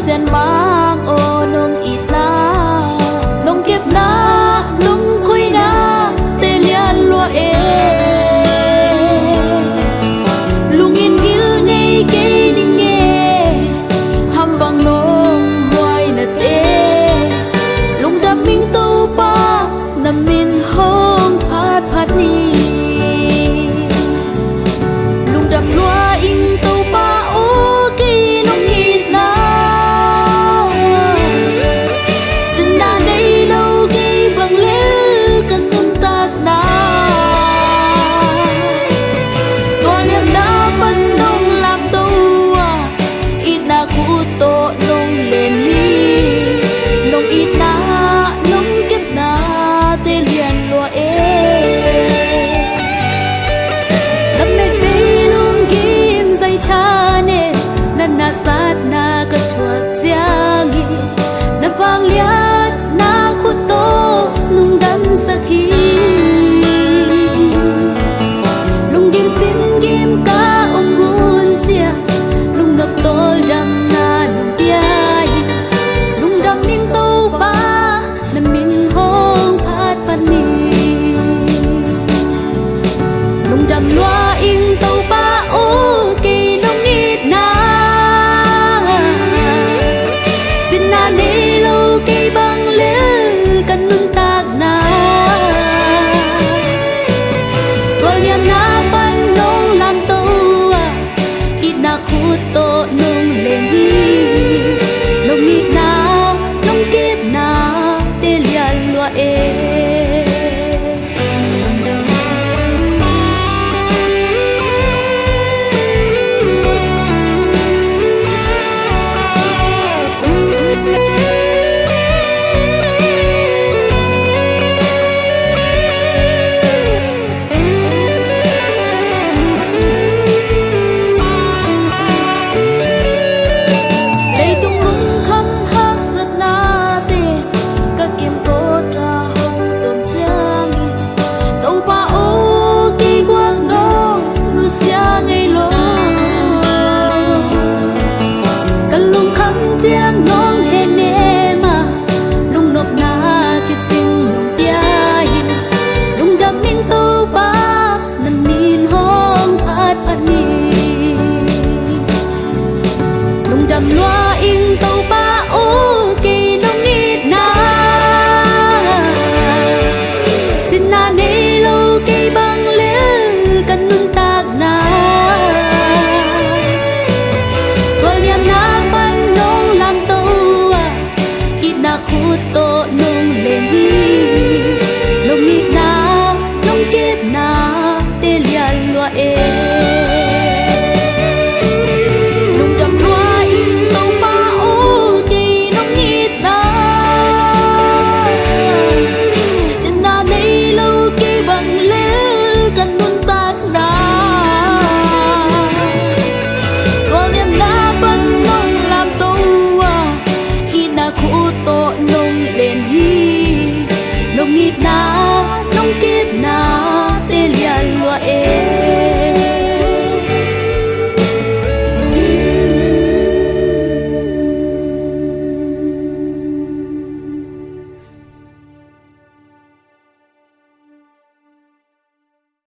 sen mang ô nông ít na nông kiếp na nông khôi na tê lian lúa e lung in gil ngay cây đinh nghe ham bằng nông hoài na tê lung đam minh tô pa nam min hong phat phat ni lung đam lúa in tô pa ô cây nông ít na to nông lên hi nông ít na nông kiếp na tê liền lúa e lâm mệt bê lung kim dây cha nè nan na sát na cất chuột giang na vang liat na khu to nung đâm sát hi lung kim xin kim ca ông buồn chia lung nộp to jam đầm loa in tàu ba ô kỳ nông ít na trên na nê lâu cây băng lên cần nâng tạc na gọi niệm na phân nông làm tàu ít na khu tổ nông lên hi nông ít na nông kiếp na tê lian loa e đầm loa in tàu ba ô kỳ nông ít na trên na nê lâu cây băng lên cần nâng tạc na gọi niệm na phân nông làm tàu ít na khu tổ nông lên hi nông ít na nông kiếp na tê lian loa e